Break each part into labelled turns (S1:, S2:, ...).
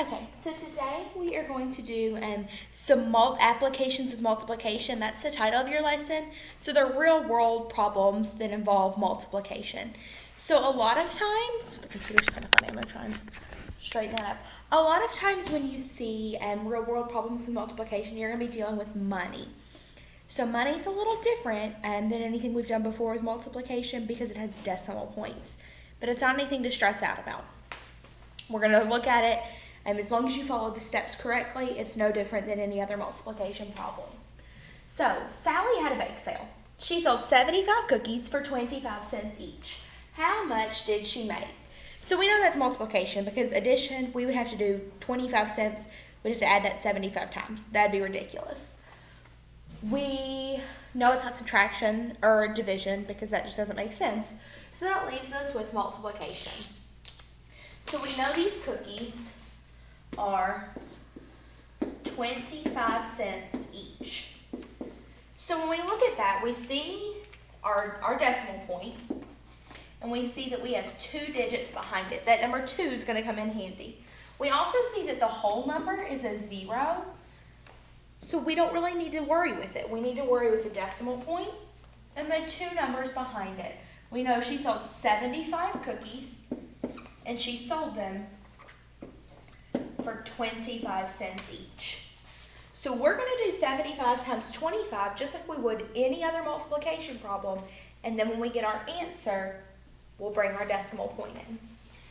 S1: Okay, so today we are going to do some applications with multiplication. That's the title of your lesson. So they're real world problems that involve multiplication. So a lot of times, the computer's kind of funny, I'm going to try and straighten that up. A lot of times when you see real world problems with multiplication, you're going to be dealing with money. So money's a little different than anything we've done before with multiplication because it has decimal points. But it's not anything to stress out about. We're going to look at it. As long as you follow the steps correctly, it's no different than any other multiplication problem. So, Sally had a bake sale. She sold 75 cookies for 25 cents each. How much did she make? So we know that's multiplication because addition, we would have to do 25 cents. We'd have to add that 75 times. That'd be ridiculous. We know it's not subtraction or division because that just doesn't make sense. So that leaves us with multiplication. So we know these cookies are 25 cents each. So when we look at that, we see our decimal point, and we see that we have 2 digits behind it. That number 2 is going to come in handy. We also see that the whole number is a 0, so we don't really need to worry with it. We need to worry with the decimal point and the 2 numbers behind it. We know she sold 75 cookies, and she sold them for 25 cents each. So we're going to do 75 times 25 just like we would any other multiplication problem, and then when we get our answer, we'll bring our decimal point in.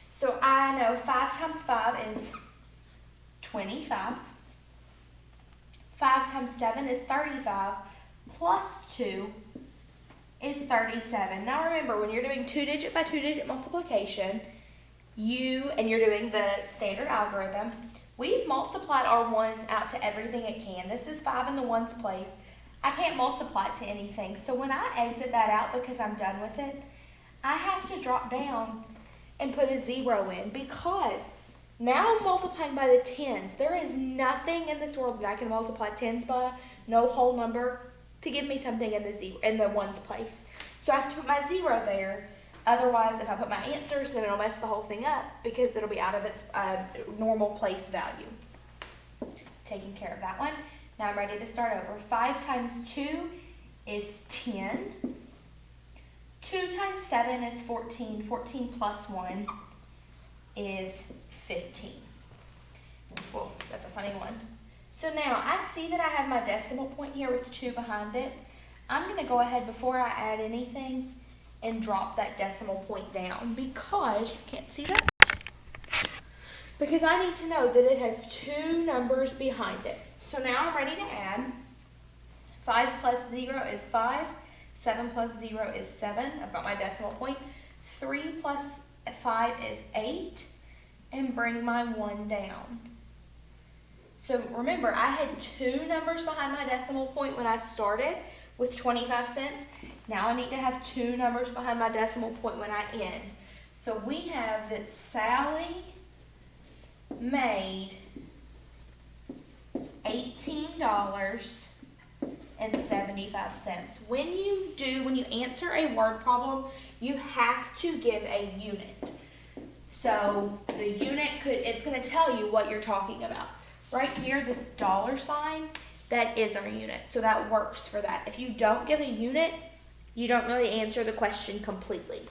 S1: So I know 5 times 5 is 25. 5 times 7 is 35, plus 2 is 37. Now remember, when you're doing 2-digit by 2-digit multiplication, and you're doing the standard algorithm, we've multiplied our 1 out to everything it can. This is 5 in the 1's place. I can't multiply it to anything. So when I exit that out because I'm done with it, I have to drop down and put a 0 in because now I'm multiplying by the tens. There is nothing in this world that I can multiply tens by, no whole number, to give me something in the 1's place. So I have to put my 0 there. Otherwise, if I put my answers, then it'll mess the whole thing up because it'll be out of its normal place value. Taking care of that one. Now I'm ready to start over. 5 times 2 is 10. 2 times 7 is 14. 14 plus 1 is 15. Whoa, that's a funny one. So now I see that I have my decimal point here with 2 behind it. I'm going to go ahead before I add anything and drop that decimal point down because, you can't see that, because I need to know that it has 2 numbers behind it. So now I'm ready to add. 5 plus 0 is 5. 7 plus 0 is 7. I've got my decimal point. 3 plus 5 is 8. And bring my 1 down. So remember, I had 2 numbers behind my decimal point when I started with 25 cents. Now I need to have 2 numbers behind my decimal point when I end. So we have that Sally made $18.75. When you answer a word problem, you have to give a unit. So the unit it's going to tell you what you're talking about. Right here, this $sign, that is our unit. So that works for that. If you don't give a unit, you don't really answer the question completely.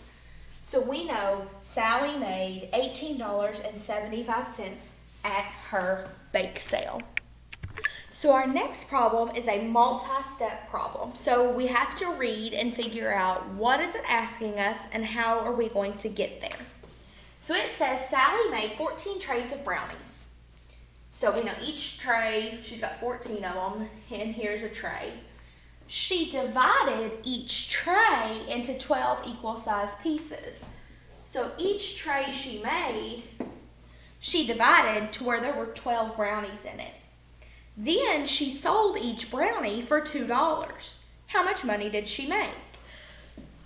S1: So we know Sally made $18.75 at her bake sale. So our next problem is a multi-step problem. So we have to read and figure out what is it asking us and how are we going to get there. So it says Sally made 14 trays of brownies. So we know each tray, she's got 14 of them, and here's a tray. She divided each tray into 12 equal-sized pieces. So each tray she made, she divided to where there were 12 brownies in it. Then she sold each brownie for $2. How much money did she make?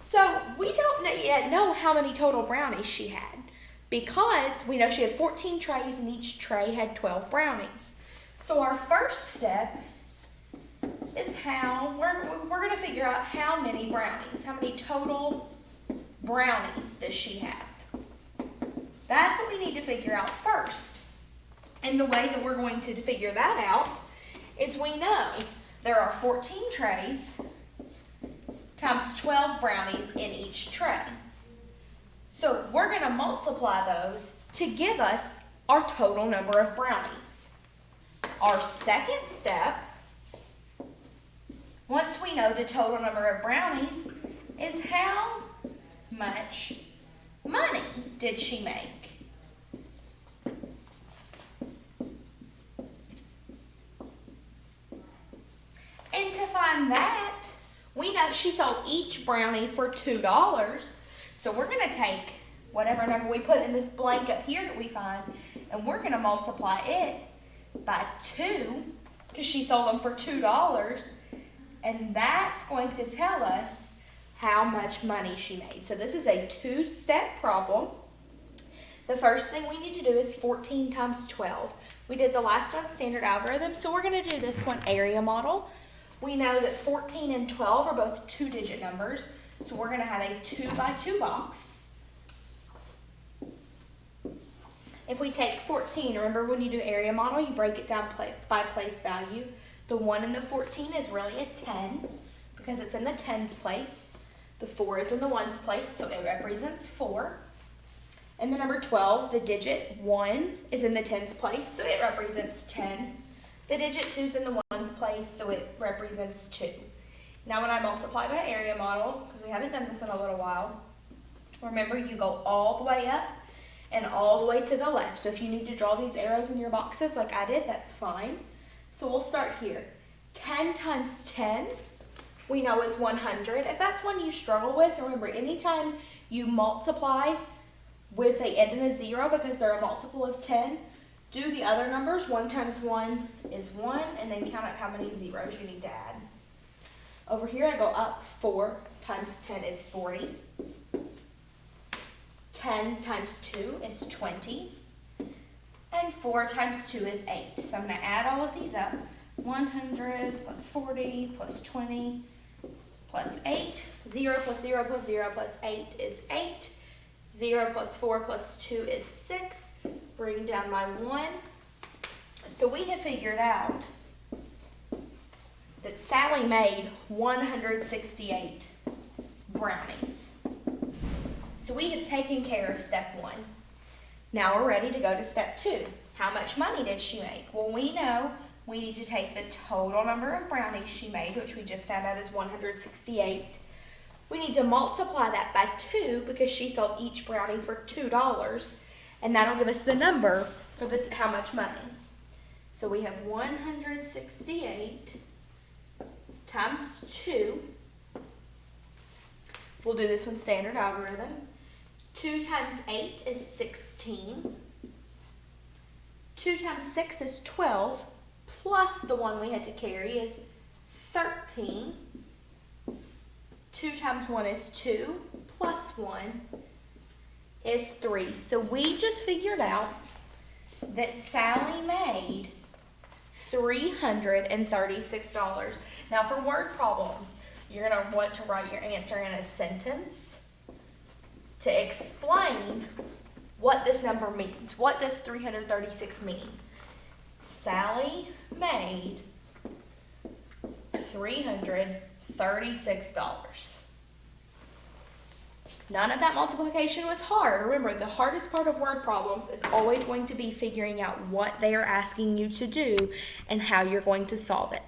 S1: So we don't yet know how many total brownies she had because we know she had 14 trays and each tray had 12 brownies. So our first step is how we're going to figure out how many brownies, how many total brownies does she have. That's what we need to figure out first. And the way that we're going to figure that out is we know there are 14 trays times 12 brownies in each tray. So we're going to multiply those to give us our total number of brownies. Our second step, once we know the total number of brownies, is how much money did she make? And to find that, we know she sold each brownie for $2. So we're going to take whatever number we put in this blank up here that we find, and we're going to multiply it by 2, because she sold them for $2. And that's going to tell us how much money she made. So this is a 2-step problem. The first thing we need to do is 14 times 12. We did the last one standard algorithm, so we're going to do this one area model. We know that 14 and 12 are both 2-digit numbers, so we're going to have a 2 by 2 box. If we take 14, remember when you do area model, you break it down by place value. The 1 in the 14 is really a 10 because it's in the tens place. The 4 is in the ones place, so it represents 4. And the number 12, the digit 1 is in the tens place, so it represents 10. The digit 2 is in the ones place, so it represents 2. Now when I multiply by area model, because we haven't done this in a little while, remember you go all the way up and all the way to the left. So if you need to draw these arrows in your boxes like I did, that's fine. So we'll start here. 10 times 10 we know is 100. If that's one you struggle with, remember anytime you multiply with they end in a 0 because they're a multiple of 10, do the other numbers. 1 times 1 is 1, and then count out how many zeros you need to add. Over here I go up. 4 times 10 is 40. 10 times 2 is 20. And 4 times 2 is 8. So I'm going to add all of these up. 100 plus 40 plus 20 plus 8. 0 plus 0 plus 0 plus 8 is 8. 0 plus 4 plus 2 is 6. Bring down my 1. So we have figured out that Sally made 168 brownies. So we have taken care of step 1. Now we're ready to go to step 2. How much money did she make? Well, we know we need to take the total number of brownies she made, which we just found out is 168. We need to multiply that by 2 because she sold each brownie for $2, and that'll give us the number for how much money. So we have 168 times 2. We'll do this one standard algorithm. 2 times 8 is 16. 2 times 6 is 12, plus the 1 we had to carry is 13. 2 times 1 is 2, plus 1 is 3. So we just figured out that Sally made $336. Now for word problems, you're going to want to write your answer in a sentence to explain what this number means. What does 336 mean? Sally made $336. None of that multiplication was hard. Remember, the hardest part of word problems is always going to be figuring out what they are asking you to do and how you're going to solve it.